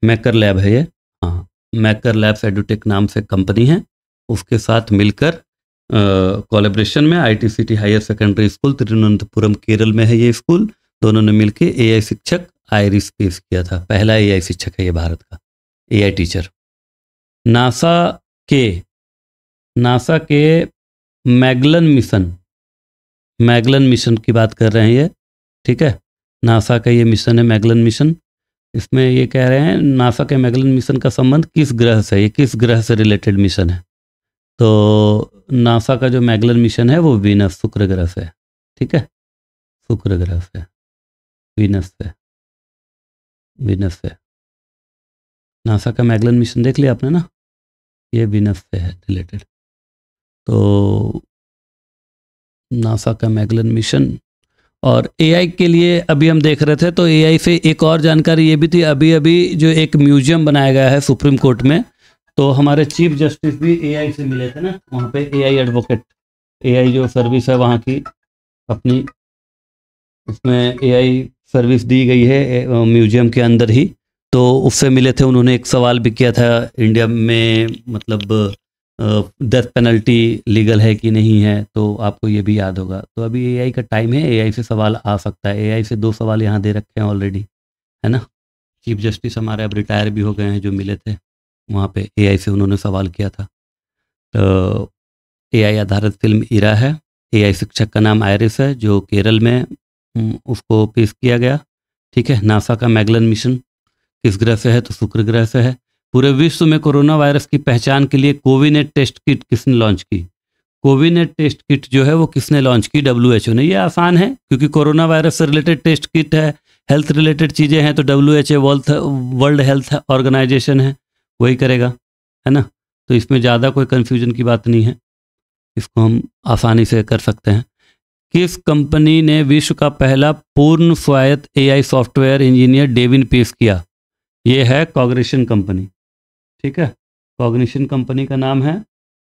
मैकर लैब है ये, हाँ, मैकर लैब्स एडुटेक नाम से कंपनी है, उसके साथ मिलकर कोलैबोरेशन में ITCT higher secondary school Thiruvananthapuram Kerala में है ये स्कूल। दोनों ने मिलकर AI शिक्षक आयरिस पेश किया था। पहला AI शिक्षक है ये भारत का, AI टीचर। नासा के मैगलन मिशन की बात कर रहे हैं ये, ठीक है। नासा का ये मिशन है मैगलन मिशन। इसमें ये कह रहे हैं नासा के मैगलन मिशन का संबंध किस ग्रह से, ये किस ग्रह से रिलेटेड मिशन है? तो नासा का जो मैगलन मिशन है वो वीनस, शुक्र ग्रह से, ठीक है, शुक्र ग्रह से, वीनस से। नासा का मैगलन मिशन देख लिया आपने ना, ये वीनस से है रिलेटेड। तो नासा का मैगलन मिशन। और AI के लिए अभी हम देख रहे थे तो AI से एक और जानकारी ये भी थी, अभी जो एक म्यूजियम बनाया गया है सुप्रीम कोर्ट में, तो हमारे चीफ जस्टिस भी AI से मिले थे ना वहाँ पे। AI एडवोकेट, AI जो सर्विस है वहाँ की अपनी, उसमें AI सर्विस दी गई है म्यूजियम के अंदर ही, तो उससे मिले थे। उन्होंने एक सवाल भी किया था, इंडिया में मतलब डेथ पेनल्टी लीगल है कि नहीं है, तो आपको ये भी याद होगा। तो अभी एआई का टाइम है, एआई से सवाल आ सकता है। एआई से 2 सवाल यहाँ दे रखे हैं ऑलरेडी, है ना। चीफ जस्टिस हमारे अब रिटायर भी हो गए हैं, जो मिले थे वहाँ पे एआई से उन्होंने सवाल किया था। तो एआई आधारित फिल्म इरा है। एआई शिक्षक का नाम आयरिस है, जो केरल में उसको पेश किया गया। ठीक है। नासा का मैगलन मिशन किस ग्रह से है, तो शुक्र ग्रह से है। पूरे विश्व में कोरोना वायरस की पहचान के लिए कोविनेट टेस्ट किट किसने लॉन्च की? कोविनेट टेस्ट किट जो है वो किसने लॉन्च की? WHO ने। ये आसान है, क्योंकि कोरोना वायरस से रिलेटेड टेस्ट किट है, हेल्थ रिलेटेड चीज़ें हैं, तो WHO वर्ल्ड हेल्थ ऑर्गेनाइजेशन है, वही करेगा, है ना। तो इसमें ज़्यादा कोई कन्फ्यूजन की बात नहीं है, इसको हम आसानी से कर सकते हैं। किस कंपनी ने विश्व का पहला पूर्ण स्वायत्त एआई सॉफ्टवेयर इंजीनियर डेविन पेश किया? ये है कॉग्निशन कंपनी। ठीक है, कॉग्निशन कंपनी का नाम है,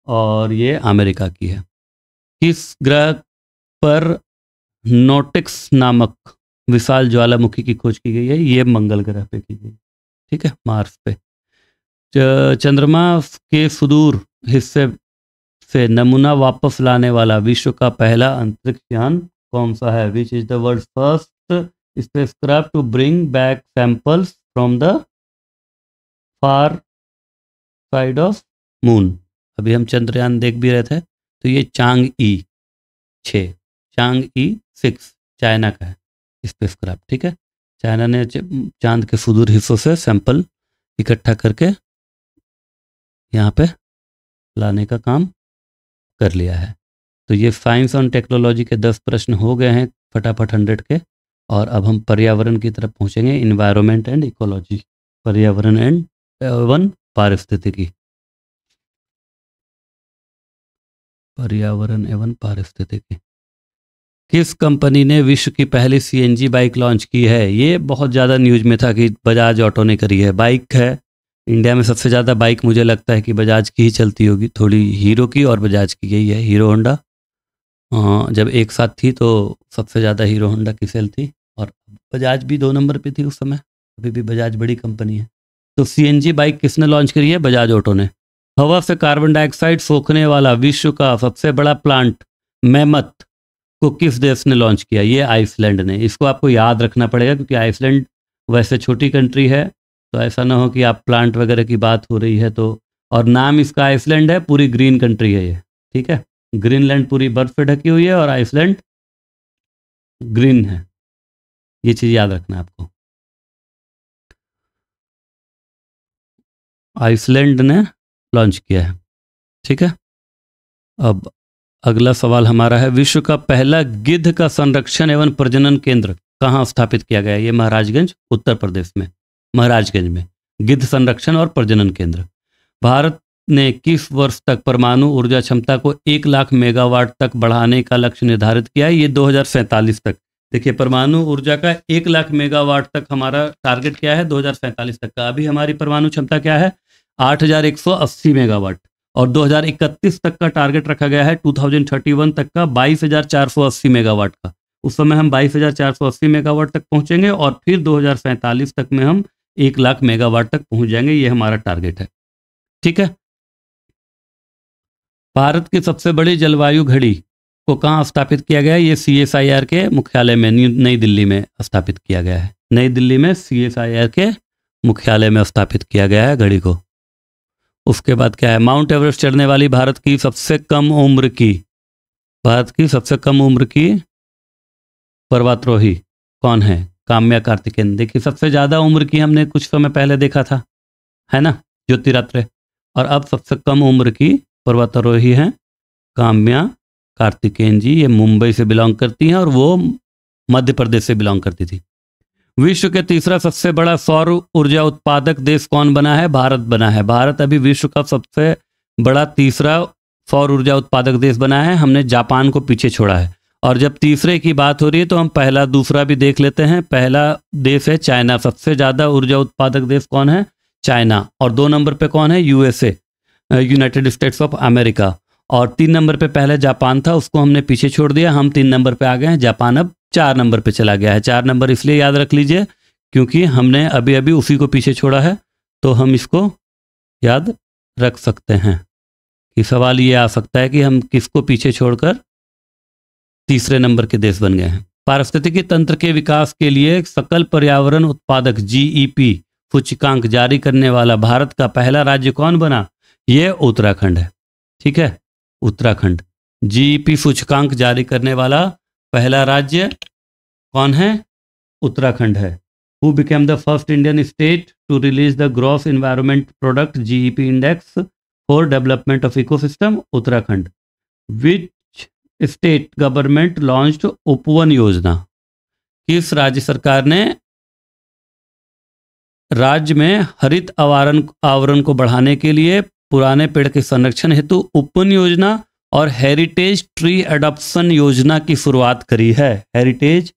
और ये अमेरिका की है। किस ग्रह पर नोटिक्स नामक विशाल ज्वालामुखी की खोज की गई है? ये मंगल ग्रह पे की गई। ठीक है, मार्स पे। चंद्रमा के सुदूर हिस्से से नमूना वापस लाने वाला विश्व का पहला अंतरिक्ष यान कौन सा है? Which is the world first spacecraft to bring back samples from the far side of moon. अभी हम चंद्रयान देख भी रहे थे, तो ये चांग-ई 6, चांग-ई 6 चाइना का है स्पेसक्राफ्ट। ठीक है, चाइना ने चांद के सुदूर हिस्सों से सैंपल इकट्ठा करके यहाँ पे लाने का काम कर लिया है। तो ये साइंस और टेक्नोलॉजी के 10 प्रश्न हो गए हैं फटाफट 100 के। और अब हम पर्यावरण की तरफ पहुँचेंगे, इन्वायरमेंट एंड इकोलॉजी, पर्यावरण एवं पारिस्थितिकी। पर्यावरण एवं पारिस्थितिकी। किस कंपनी ने विश्व की पहली सीएनजी बाइक लॉन्च की है? ये बहुत ज़्यादा न्यूज में था कि बजाज ऑटो ने करी है। बाइक है, इंडिया में सबसे ज़्यादा बाइक मुझे लगता है कि बजाज की ही चलती होगी, थोड़ी हीरो की और बजाज की, यही है, हीरो होंडा। जब एक साथ थी तो सबसे ज़्यादा हीरो होंडा की सेल थी, और बजाज भी 2 नंबर पे थी उस समय। अभी भी बजाज बड़ी कंपनी है। तो सीएनजी बाइक किसने लॉन्च करी है? बजाज ऑटो ने। हवा से कार्बन डाइऑक्साइड सोखने वाला विश्व का सबसे बड़ा प्लांट मैमथ को किस देश ने लॉन्च किया? ये आइसलैंड ने। इसको आपको याद रखना पड़ेगा, क्योंकि आइसलैंड वैसे छोटी कंट्री है, तो ऐसा ना हो कि आप प्लांट वगैरह की बात हो रही है तो। और नाम इसका आइसलैंड है, पूरी ग्रीन कंट्री है ये। ठीक है, ग्रीनलैंड पूरी बर्फ से ढकी हुई है और आइसलैंड ग्रीन है। ये चीज़ याद रखना है आपको। आइसलैंड ने लॉन्च किया है। ठीक है, अब अगला सवाल हमारा है, विश्व का पहला गिद्ध का संरक्षण एवं प्रजनन केंद्र कहाँ स्थापित किया गया? ये महाराजगंज, उत्तर प्रदेश में, महाराजगंज में गिद्ध संरक्षण और प्रजनन केंद्र। भारत ने किस वर्ष तक परमाणु ऊर्जा क्षमता को 1 लाख मेगावाट तक बढ़ाने का लक्ष्य निर्धारित किया है? ये 2047 तक। देखिए, परमाणु ऊर्जा का 1 लाख मेगावाट तक हमारा टारगेट क्या है? 2047 तक का। अभी हमारी परमाणु क्षमता क्या है? 8180 मेगावाट। और 2031 तक का टारगेट रखा गया है, 2031 तक का 22,480 मेगावाट का। उस समय हम 22,480 मेगावाट तक पहुंचेंगे, और फिर 2047 तक में हम 1 लाख मेगावाट तक पहुंच जाएंगे। ये हमारा टारगेट है। ठीक है, भारत की सबसे बड़ी जलवायु घड़ी को कहाँ स्थापित किया गया है? ये CSIR के मुख्यालय में, नई दिल्ली में स्थापित किया गया है। नई दिल्ली में CSIR के मुख्यालय में स्थापित किया गया है घड़ी को। उसके बाद क्या है? माउंट एवरेस्ट चढ़ने वाली भारत की सबसे कम उम्र की पर्वतारोही कौन है? काम्या कार्तिकेयन। देखिए, सबसे ज़्यादा उम्र की हमने कुछ समय पहले देखा था, है ना, ज्योतिरात्रे। और अब सबसे कम उम्र की पर्वतारोही हैं काम्या कार्तिकेयन जी। ये मुंबई से बिलोंग करती हैं, और वो मध्य प्रदेश से बिलोंग करती थी। विश्व के तीसरा सबसे बड़ा सौर ऊर्जा उत्पादक देश कौन बना है? भारत बना है। भारत अभी विश्व का सबसे बड़ा तीसरा सौर ऊर्जा उत्पादक देश बना है। हमने जापान को पीछे छोड़ा है। और जब तीसरे की बात हो रही है तो हम पहला दूसरा भी देख लेते हैं। पहला देश है चाइना। सबसे ज़्यादा ऊर्जा उत्पादक देश कौन है? चाइना। और 2 नंबर पे कौन है? USA, United states of America. और 3 नंबर पे पहले जापान था, उसको हमने पीछे छोड़ दिया। हम 3 नंबर पे आ गए हैं, जापान अब 4 नंबर पे चला गया है। 4 नंबर इसलिए याद रख लीजिए क्योंकि हमने अभी अभी उसी को पीछे छोड़ा है, तो हम इसको याद रख सकते हैं कि सवाल ये आ सकता है कि हम किसको पीछे छोड़कर तीसरे नंबर के देश बन गए हैं। पारिस्थितिकी तंत्र के विकास के लिए सकल पर्यावरण उत्पादक जीईपी सूचकांक जारी करने वाला भारत का पहला राज्य कौन बना? ये उत्तराखंड है। ठीक है, उत्तराखंड जीईपी सूचकांक जारी करने वाला पहला राज्य कौन है? उत्तराखंड है। Who became the first Indian state to release the Gross Environment Product (GEP) Index for Development of Ecosystem? Uttarakhand. Which state government launched उपवन योजना? किस राज्य सरकार ने राज्य में हरित आवरण को बढ़ाने के लिए पुराने पेड़ के संरक्षण हेतु उपवन योजना और हेरिटेज ट्री एडॉप्शन योजना की शुरुआत करी है? हेरिटेज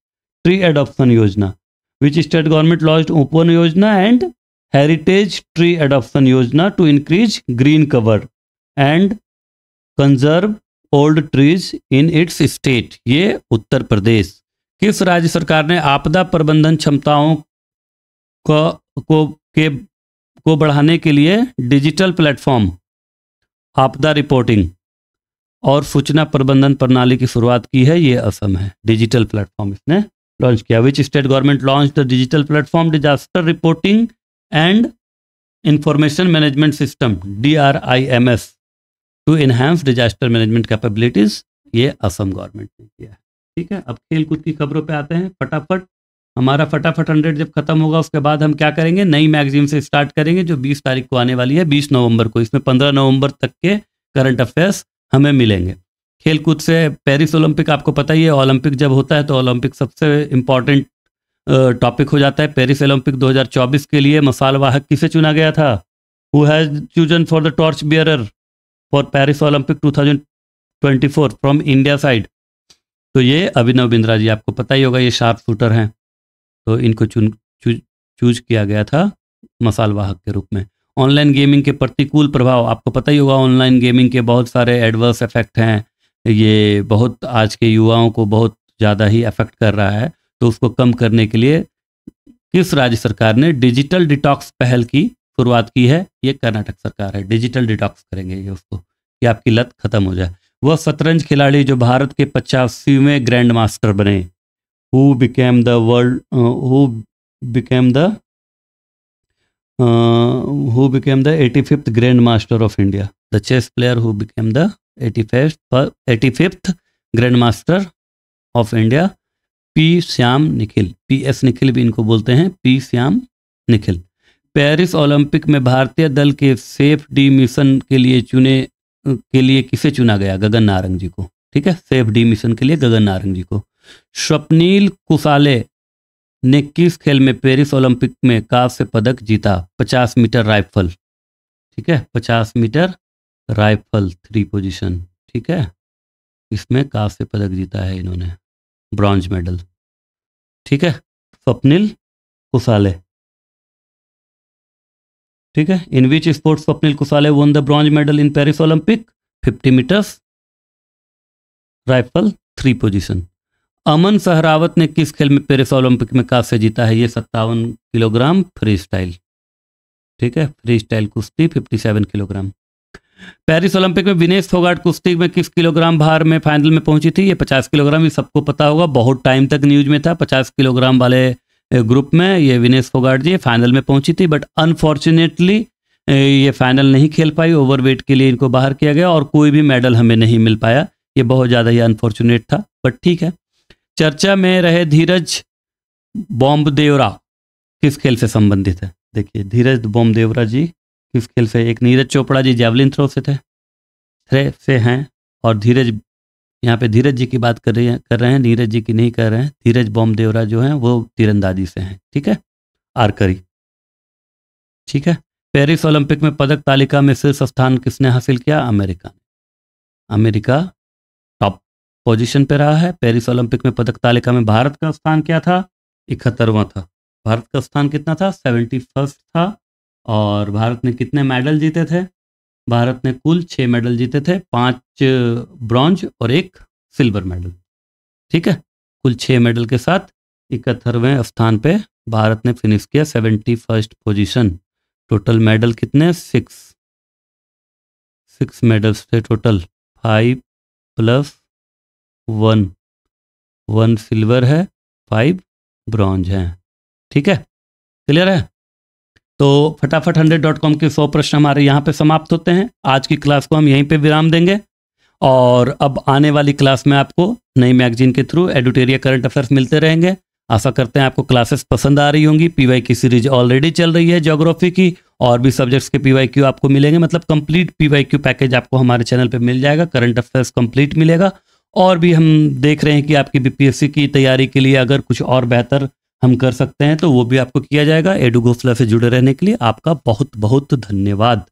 ट्री एडॉप्शन योजना। Which state government launched उपवन योजना and heritage tree adoption योजना to increase green cover and conserve old trees in its state? ये उत्तर प्रदेश। किस राज्य सरकार ने आपदा प्रबंधन क्षमताओं को बढ़ाने के लिए डिजिटल प्लेटफॉर्म आपदा रिपोर्टिंग और सूचना प्रबंधन प्रणाली की शुरुआत की है? ये असम है। डिजिटल प्लेटफॉर्म इसने लॉन्च किया। Which state government launch the digital platform disaster reporting and information management system DRIMS to enhance disaster management capabilities? ये असम गवर्नमेंट ने किया है। ठीक है, अब खेलकूद की खबरों पे आते हैं फटाफट। हमारा फटाफट 100 जब खत्म होगा उसके बाद हम क्या करेंगे, नई मैगजीन से स्टार्ट करेंगे जो 20 तारीख को आने वाली है, 20 नवंबर को। इसमें 15 नवंबर तक के करंट अफेयर्स हमें मिलेंगे। खेलकूद से पेरिस ओलंपिक आपको पता ही है, ओलंपिक जब होता है तो ओलंपिक सबसे इम्पॉर्टेंट टॉपिक हो जाता है। पेरिस ओलंपिक 2024 के लिए मसाल वाहक किसे चुना गया था? Who has chosen for the torch bearer for Paris Olympic 2024 from India side? तो ये अभिनव बिंद्रा जी, आपको पता ही होगा, ये शार्प शूटर हैं, तो इनको चूज किया गया था मसाल वाहक के रूप में। ऑनलाइन गेमिंग के प्रतिकूल प्रभाव, आपको पता ही होगा, ऑनलाइन गेमिंग के बहुत सारे एडवर्स इफेक्ट हैं। ये बहुत आज के युवाओं को बहुत ज़्यादा ही अफेक्ट कर रहा है, तो उसको कम करने के लिए किस राज्य सरकार ने डिजिटल डिटॉक्स पहल की शुरुआत की है? ये कर्नाटक सरकार है। डिजिटल डिटॉक्स करेंगे ये उसको कि आपकी लत खत्म हो जाए। वह शतरंज खिलाड़ी जो भारत के 85वें ग्रैंड मास्टर बने, who became the 85th grand master of India? The chess player who became the 85th grand master of India? P Shyam Nikhil, PS Nikhil भी इनको बोलते हैं, P Shyam Nikhil. Paris Olympic में भारतीय दल के सेफ डी मिशन के लिए किसे चुना गया? गगन नारंग जी को। ठीक है, सेफ डी मिशन के लिए गगन नारंग जी को। स्वप्नील कुसाले ने किस खेल में पेरिस ओलंपिक में कांस्य पदक जीता? 50 मीटर राइफल। ठीक है, 50 मीटर राइफल 3 पोजीशन। ठीक है, इसमें कांस्य पदक जीता है इन्होंने, ब्रॉन्ज मेडल। ठीक है, स्वप्निल कुसाले। ठीक है, in which sports Swapnil Kusale won the bronze medal in Paris Olympics? 50 metres rifle 3 position. Aman Sehrawat ने किस खेल में पेरिस ओलंपिक में कांस्य जीता है? ये 57 किलोग्राम फ्री स्टाइल। ठीक है, फ्री स्टाइल कुश्ती 57 किलोग्राम। पेरिस ओलंपिक में विनेश फोगाट कुश्ती में किस किलोग्राम भार में फाइनल में पहुंची थी? ये 50 किलोग्राम, ये सबको पता होगा, बहुत टाइम तक न्यूज में था। 50 किलोग्राम वाले ग्रुप में ये विनेश फोगाट जी फाइनल में पहुंची थी, बट अनफॉर्चुनेटली ये फाइनल नहीं खेल पाई। ओवरवेट के लिए इनको बाहर किया गया और कोई भी मेडल हमें नहीं मिल पाया। ये बहुत ज़्यादा ही अनफॉर्चुनेट था, बट ठीक है। चर्चा में रहे धीरज बॉम्बदेवरा किस खेल से संबंधित है? देखिए, धीरज बॉम्बदेवरा जी किस खेल से? एक नीरज चोपड़ा जी जैवलिन थ्रो से हैं, और धीरज, यहाँ पे धीरज जी की बात कर रहे हैं, नीरज जी की नहीं कर रहे हैं। धीरज बॉम्बदेवरा जो हैं वो तीरंदाजी से हैं। ठीक है, आर्करी। ठीक है, पेरिस ओलंपिक में पदक तालिका में शीर्ष स्थान किसने हासिल किया? अमेरिका। अमेरिका टॉप पोजीशन पे रहा है। पेरिस ओलंपिक में पदक तालिका में भारत का स्थान क्या था? 71वां था। भारत का स्थान कितना था? 71st था। और भारत ने कितने मेडल जीते थे? भारत ने कुल 6 मेडल जीते थे, 5 ब्रॉन्ज और 1 सिल्वर मेडल। ठीक है, कुल 6 मेडल के साथ 71वें स्थान पे भारत ने फिनिश किया, 71st पोजीशन। टोटल मेडल कितने? 6 मेडल्स थे टोटल, 5 + 1 सिल्वर है, 5 ब्रॉन्ज हैं। ठीक है, क्लियर है? तो फटाफट 100.com के 100 प्रश्न हमारे यहाँ पे समाप्त होते हैं। आज की क्लास को हम यहीं पे विराम देंगे और अब आने वाली क्लास में आपको नई मैगजीन के थ्रू एडुटेरिया करंट अफेयर्स मिलते रहेंगे। आशा करते हैं आपको क्लासेस पसंद आ रही होंगी। पीवाई की सीरीज ऑलरेडी चल रही है ज्योग्राफी की, और भी सब्जेक्ट्स के पीवाईक्यू आपको मिलेंगे, मतलब कंप्लीट पीवाईक्यू पैकेज आपको हमारे चैनल पे मिल जाएगा। करंट अफेयर्स कंप्लीट मिलेगा, और भी हम देख रहे हैं कि आपकी बीपीएससी की तैयारी के लिए अगर कुछ और बेहतर हम कर सकते हैं तो वो भी आपको किया जाएगा। एडू घोसला से जुड़े रहने के लिए आपका बहुत बहुत धन्यवाद।